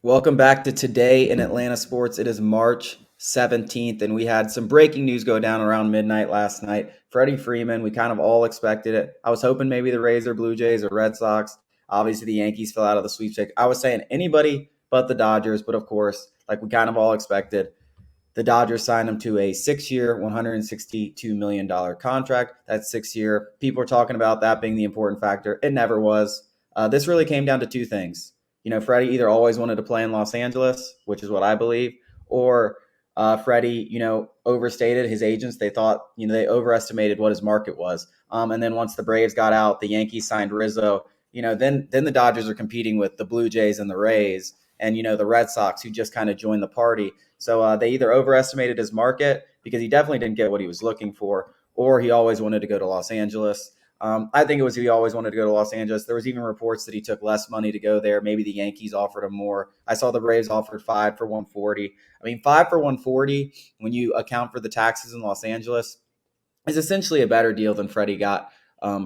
Welcome back to Today in Atlanta Sports. It is March 17th, and we had some breaking news go down around midnight last night. Freddie Freeman, we kind of all expected it. I was hoping maybe the Rays or Blue Jays or Red Sox. Obviously, the Yankees fell out of the sweepstakes. I was saying anybody but the Dodgers, but of course, like we kind of all expected, the Dodgers signed him to a 6-year, $162 million contract. That's 6-year. People are talking about that being the important factor. It never was. This really came down to two things. Freddie either always wanted to play in Los Angeles, which is what I believe, or Freddie, overstated his agents. They thought, they overestimated what his market was. And then once the Braves got out, the Yankees signed Rizzo. Then the Dodgers are competing with the Blue Jays and the Rays, and the Red Sox, who just kind of joined the party. So they either overestimated his market because he definitely didn't get what he was looking for, or he always wanted to go to Los Angeles. I think it was he always wanted to go to Los Angeles. There was even reports that he took less money to go there. Maybe the Yankees offered him more. I saw the Braves offered 5 for 140. I mean, 5 for 140, when you account for the taxes in Los Angeles, is essentially a better deal than Freddie got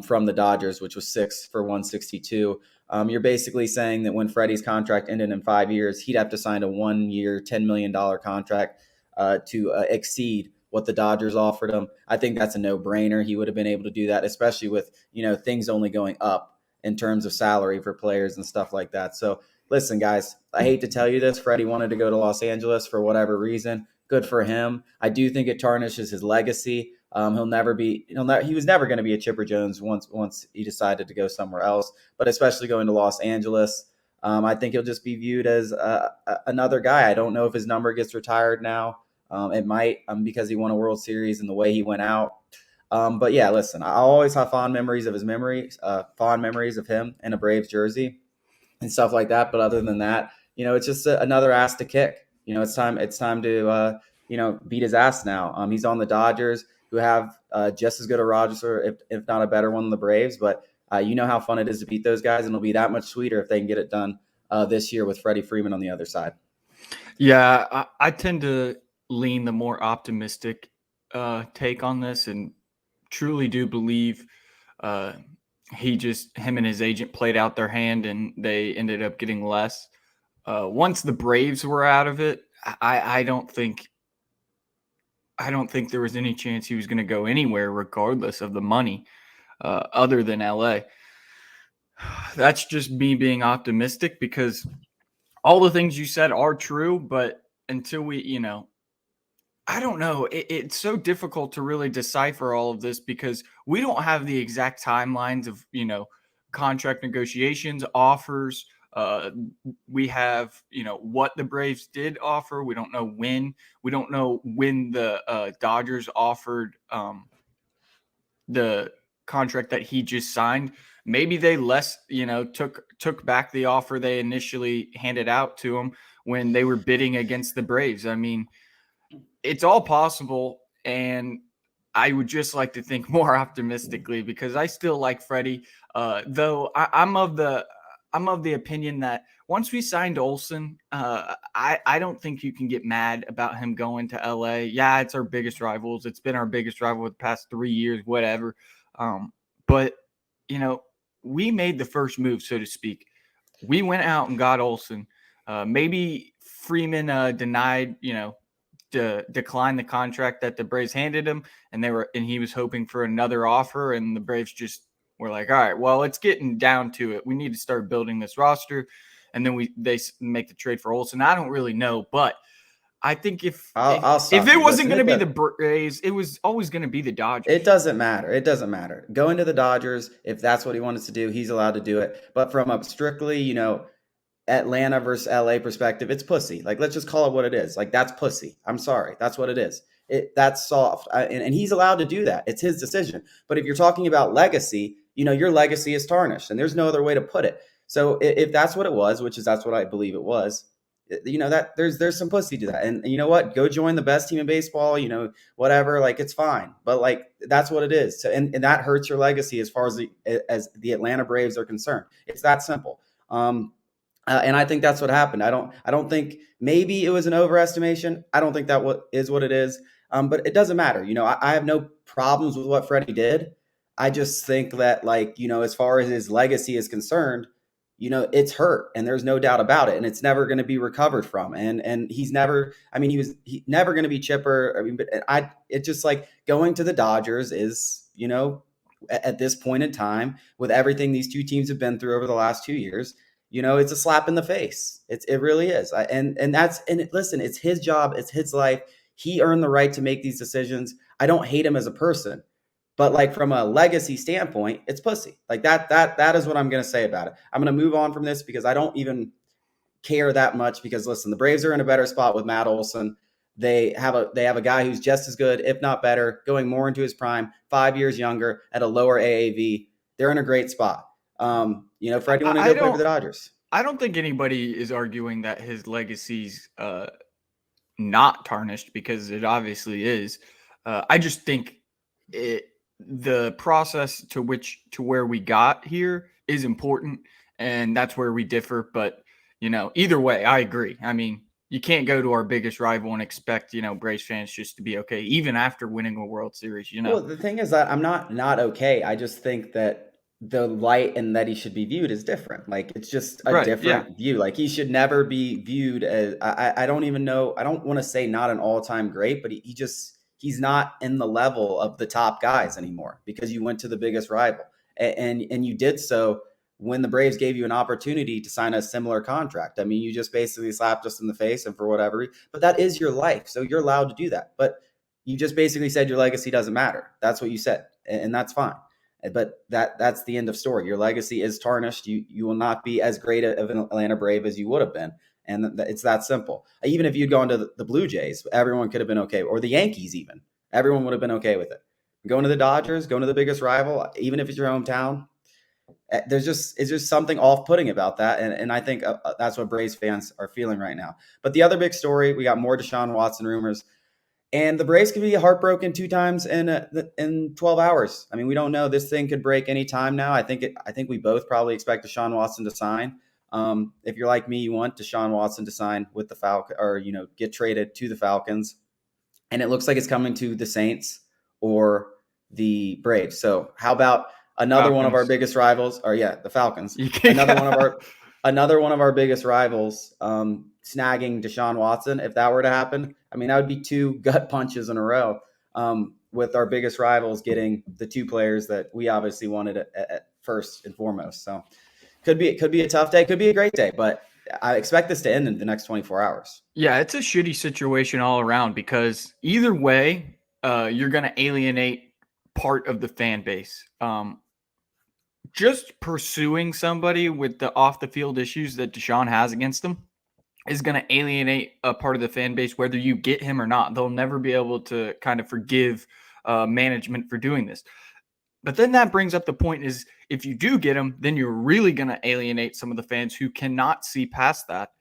from the Dodgers, which was 6 for 162. You're basically saying that when Freddie's contract ended in 5 years, he'd have to sign a 1-year, $10 million contract to exceed what the Dodgers offered him. I think that's a no-brainer. He would have been able to do that, especially with, things only going up in terms of salary for players and stuff like that. So listen, guys, I hate to tell you this. Freddie wanted to go to Los Angeles for whatever reason. Good for him. I do think it tarnishes his legacy. He was never going to be a Chipper Jones once he decided to go somewhere else, but especially going to Los Angeles. I think he'll just be viewed as another guy. I don't know if his number gets retired now. It might because he won a World Series and the way he went out. But yeah, listen, I always have fond memories of him in a Braves jersey and stuff like that. But other than that, it's just another ass to kick. It's time to beat his ass now. He's on the Dodgers, who have just as good a roster, if not a better one than the Braves. But you know how fun it is to beat those guys, and it'll be that much sweeter if they can get it done this year with Freddie Freeman on the other side. Yeah, I tend to lean the more optimistic take on this, and truly do believe him and his agent played out their hand, and they ended up getting less. Once the Braves were out of it, I don't think there was any chance he was going to go anywhere, regardless of the money, other than LA. That's just me being optimistic, because all the things you said are true, but until we, I don't know. It's so difficult to really decipher all of this, because we don't have the exact timelines of, contract negotiations, offers. We have, what the Braves did offer. We don't know when. We don't know when the Dodgers offered the contract that he just signed. Maybe they took back the offer they initially handed out to him when they were bidding against the Braves. I mean, it's all possible, and I would just like to think more optimistically, because I still like Freddie. Though I'm of the opinion that once we signed Olsen, I don't think you can get mad about him going to LA. Yeah, it's our biggest rivals. It's been our biggest rival the past 3 years, whatever. But we made the first move, so to speak. We went out and got Olsen. Maybe Freeman denied, to decline the contract that the Braves handed him, and he was hoping for another offer, and the Braves just were like, all right, well, it's getting down to it. We need to start building this roster, and then they make the trade for Olsen. I don't really know, but I think if it wasn't going to be the Braves, it was always going to be the Dodgers. It doesn't matter. Going to the Dodgers, if that's what he wanted to do, he's allowed to do it. But from a strictly, Atlanta versus LA perspective, it's pussy. Like, let's just call it what it is. Like, that's pussy. I'm sorry. That's what it is. That's soft. And he's allowed to do that. It's his decision. But if you're talking about legacy, your legacy is tarnished, and there's no other way to put it. So if that's what it was, that's what I believe it was, that there's some pussy to that. And you know what? Go join the best team in baseball, whatever, like, it's fine. But like, that's what it is. So, and that hurts your legacy as far as the Atlanta Braves are concerned. It's that simple. And I think that's what happened. I don't think maybe it was an overestimation. I don't think that is what it is. But it doesn't matter. I have no problems with what Freddie did. I just think that, as far as his legacy is concerned, it's hurt, and there's no doubt about it, and it's never going to be recovered from. And he's never, I mean, he's never going to be chipper. I mean, but it's just like going to the Dodgers is, at this point in time, with everything these two teams have been through over the last 2 years, it's a slap in the face. It really is. Listen, it's his job, it's his life. He earned the right to make these decisions. I don't hate him as a person, but like from a legacy standpoint, it's pussy. Like that is what I'm going to say about it. I'm going to move on from this because I don't even care that much, because listen, the Braves are in a better spot with Matt Olson. They have a guy who's just as good, if not better, going more into his prime, 5 years younger at a lower AAV. They're in a great spot. Freddie wanted to go play for the Dodgers. I don't think anybody is arguing that his legacy's not tarnished, because it obviously is. I just think the process to where we got here is important, and that's where we differ. But either way, I agree. I mean, you can't go to our biggest rival and expect Braves fans just to be okay, even after winning a World Series. Well, the thing is that I'm not okay. I just think that the light and that he should be viewed is different. Like, it's just a different view. Like, he should never be viewed as, I don't even know. I don't want to say not an all-time great, but he's not in the level of the top guys anymore, because you went to the biggest rival, and you did so when the Braves gave you an opportunity to sign a similar contract. I mean, you just basically slapped us in the face, and for whatever, but that is your life. So you're allowed to do that. But you just basically said your legacy doesn't matter. That's what you said. And that's fine. But that's the end of story. Your legacy is tarnished. You will not be as great of an Atlanta Brave as you would have been. And it's that simple. Even if you'd gone to the Blue Jays, everyone could have been okay. Or the Yankees even. Everyone would have been okay with it. Going to the Dodgers, going to the biggest rival, even if it's your hometown, it's just something off-putting about that. And I think that's what Braves fans are feeling right now. But the other big story, we got more Deshaun Watson rumors. And the Braves could be heartbroken 2 times in 12 hours. I mean, we don't know. This thing could break any time now. I think we both probably expect Deshaun Watson to sign. If you're like me, you want Deshaun Watson to sign with the Falcons, or get traded to the Falcons. And it looks like it's coming to the Saints or the Braves. So how about another Falcons. One of our biggest rivals? Or the Falcons. Another one of our biggest rivals snagging Deshaun Watson. If that were to happen, I mean, that would be 2 gut punches in a row, with our biggest rivals getting the 2 players that we obviously wanted at first and foremost. So could be a tough day, could be a great day, but I expect this to end in the next 24 hours. Yeah, it's a shitty situation all around, because either way, you're going to alienate part of the fan base. Just pursuing somebody with the off-the-field issues that Deshaun has against him is going to alienate a part of the fan base, whether you get him or not. They'll never be able to kind of forgive management for doing this. But then that brings up the point is, if you do get him, then you're really going to alienate some of the fans who cannot see past that.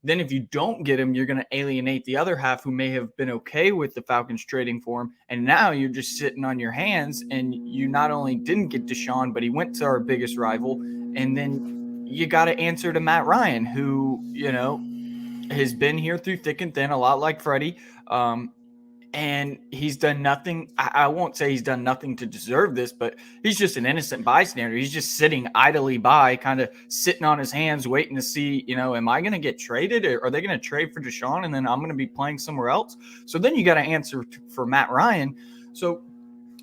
Then if you don't get him, you're going to alienate the other half who may have been okay with the Falcons trading for him. And now you're just sitting on your hands, and you not only didn't get Deshaun, but he went to our biggest rival. And then you got to answer to Matt Ryan, who, has been here through thick and thin, a lot like Freddie. And he's done nothing. I won't say he's done nothing to deserve this, but he's just an innocent bystander. He's just sitting idly by, kind of sitting on his hands, waiting to see, am I going to get traded? Or are they going to trade for Deshaun, and then I'm going to be playing somewhere else? So then you got to answer for Matt Ryan. So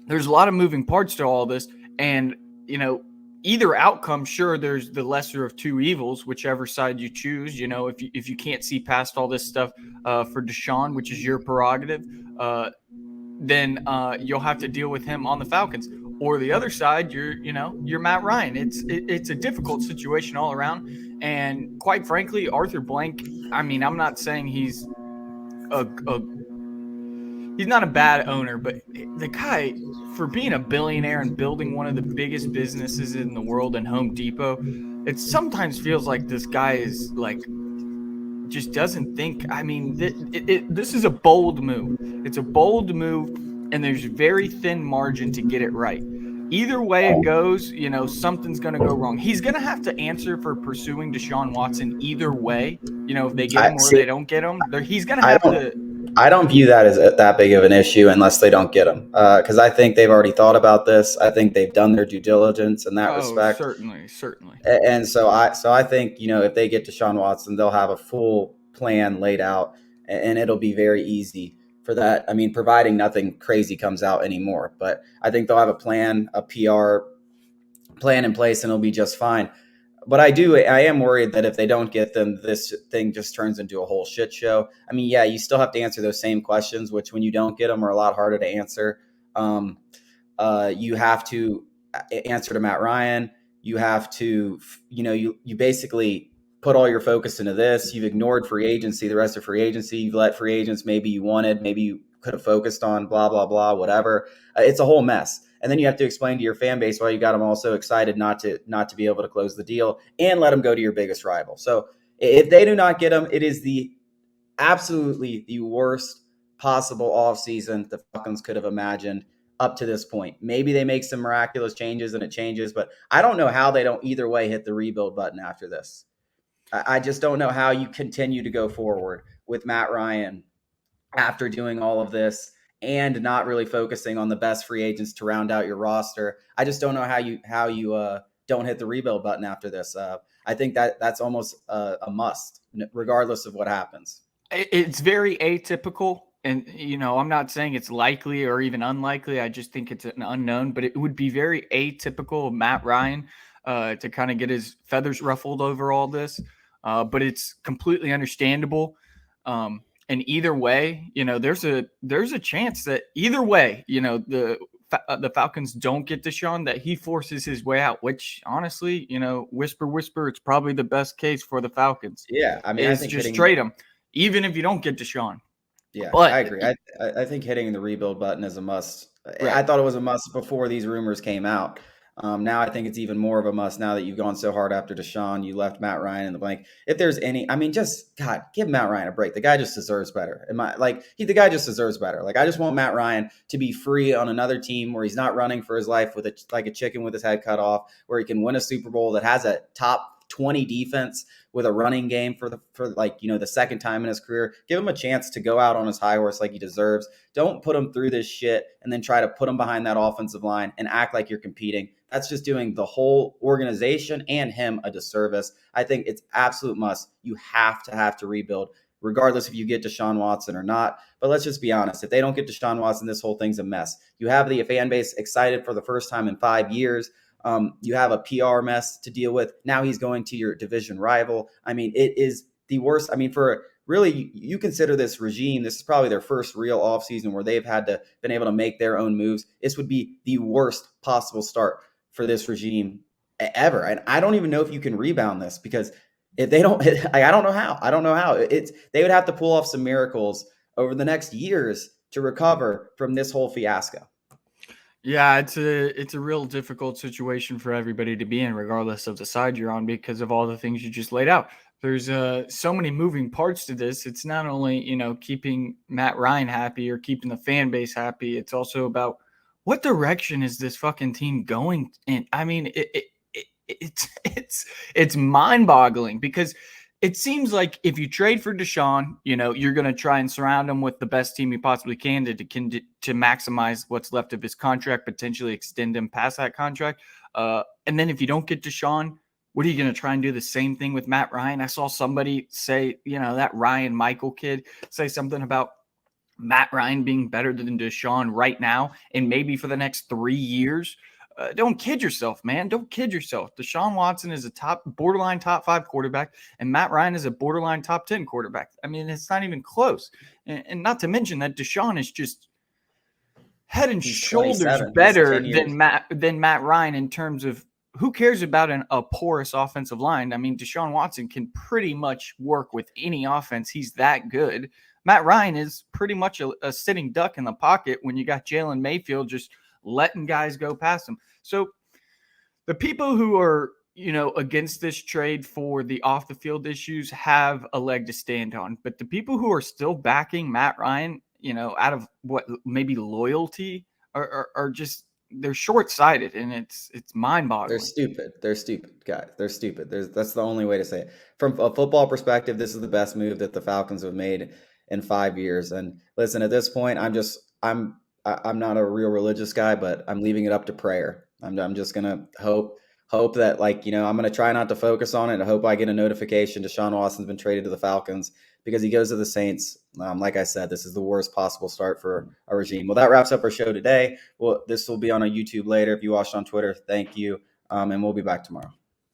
there's a lot of moving parts to all this. And, either outcome, sure, there's the lesser of 2 evils, whichever side you choose. If you can't see past all this stuff for Deshaun, which is your prerogative, then you'll have to deal with him on the Falcons. Or the other side, you're Matt Ryan. It's a difficult situation all around. And quite frankly, Arthur Blank, I mean, I'm not saying he's he's not a bad owner, but the guy, for being a billionaire and building one of the biggest businesses in the world in Home Depot, it sometimes feels like this guy is like, just doesn't think. I mean, this is a bold move. It's a bold move, and there's very thin margin to get it right. Either way it goes, something's going to go wrong. He's going to have to answer for pursuing Deshaun Watson either way. If they get him or they don't get him, he's going to have to I don't view that as that big of an issue unless they don't get him. Because I think they've already thought about this. I think they've done their due diligence in that Oh, respect. certainly, certainly. And so I think, if they get Deshaun Watson, they'll have a full plan laid out, and it'll be very easy for that. I mean, providing nothing crazy comes out anymore, but I think they'll have a plan, a PR plan in place, and it'll be just fine. But I am worried that if they don't get them, this thing just turns into a whole shit show. I mean, yeah, you still have to answer those same questions, which when you don't get them are a lot harder to answer. Um, you have to answer to Matt Ryan. You have to, you basically put all your focus into this. You've ignored free agency, the rest of free agency. You've let free agents maybe you wanted, maybe you could have focused on, blah, blah, blah, whatever. It's a whole mess. And then you have to explain to your fan base why you got them all so excited not to be able to close the deal and let them go to your biggest rival. So if they do not get them, it is the absolutely the worst possible offseason the Falcons could have imagined up to this point. Maybe they make some miraculous changes and it changes, but I don't know how they don't either way hit the rebuild button after this. I just don't know how you continue to go forward with Matt Ryan after doing all of this and not really focusing on the best free agents to round out your roster. I just don't know how you don't hit the rebuild button after this. I think that's almost a must, regardless of what happens. It's very atypical. And, I'm not saying it's likely or even unlikely. I just think it's an unknown, but it would be very atypical of Matt Ryan to kind of get his feathers ruffled over all this. But it's completely understandable. And either way, there's a chance that either way, the Falcons don't get Deshaun, that he forces his way out, which honestly, whisper, whisper, it's probably the best case for the Falcons. Yeah. I mean, I think just trade him, even if you don't get Deshaun. Yeah, But I agree. I think hitting the rebuild button is a must. Right. I thought it was a must before these rumors came out. Now I think it's even more of a must now that you've gone so hard after Deshaun. You left Matt Ryan in the blank. If there's any, I mean, just God, give Matt Ryan a break. The guy just deserves better. The guy just deserves better. Like, I just want Matt Ryan to be free on another team where he's not running for his life with like a chicken with his head cut off, where he can win a Super Bowl that has a top 20 defense with a running game for the second time in his career. Give him a chance to go out on his high horse like he deserves. Don't put him through this shit and then try to put him behind that offensive line and act like you're competing. That's just doing the whole organization and him a disservice. I think it's absolute must. You have to rebuild, regardless if you get Deshaun Watson or not. But let's just be honest. If they don't get Deshaun Watson, this whole thing's a mess. You have the fan base excited for the first time in 5 years. You have a PR mess to deal with. Now he's going to your division rival. I mean, it is the worst. I mean, for really, you consider this regime, this is probably their first real offseason where they've been able to make their own moves. This would be the worst possible start for this regime ever. And I don't even know if you can rebound this, because if they don't, I don't know how. They would have to pull off some miracles over the next years to recover from this whole fiasco. Yeah, it's a real difficult situation for everybody to be in, regardless of the side you're on, because of all the things you just laid out. There's so many moving parts to this. It's not only, keeping Matt Ryan happy or keeping the fan base happy. It's also about what direction is this fucking team going in. I mean, it's mind-boggling, because it seems like if you trade for Deshaun, you're going to try and surround him with the best team you possibly can to maximize what's left of his contract, potentially extend him past that contract. And then if you don't get Deshaun, what are you going to try and do the same thing with Matt Ryan? I saw somebody say, that Ryan Michael kid say something about Matt Ryan being better than Deshaun right now and maybe for the next 3 years. Don't kid yourself, man. Don't kid yourself. Deshaun Watson is a borderline top 5 quarterback, and Matt Ryan is a borderline top 10 quarterback. I mean, it's not even close. And not to mention that Deshaun is just head and shoulders better than Matt Ryan in terms of who cares about a porous offensive line. I mean, Deshaun Watson can pretty much work with any offense. He's that good. Matt Ryan is pretty much a sitting duck in the pocket when you got Jalen Mayfield just letting guys go past him. So the people who are, against this trade for the off the field issues have a leg to stand on. But the people who are still backing Matt Ryan, out of what maybe loyalty are just, they're short-sighted, and it's mind-boggling. They're stupid, guys. They're stupid. That's the only way to say it. From a football perspective, this is the best move that the Falcons have made in 5 years. And listen, at this point, I'm not a real religious guy, but I'm leaving it up to prayer. I'm just gonna hope that, like, I'm gonna try not to focus on it. I hope I get a notification Deshaun Watson's been traded to the Falcons because he goes to the Saints. Like I said, this is the worst possible start for a regime. Well, that wraps up our show today. Well, this will be on a YouTube later. If you watched on Twitter, thank you. And we'll be back tomorrow.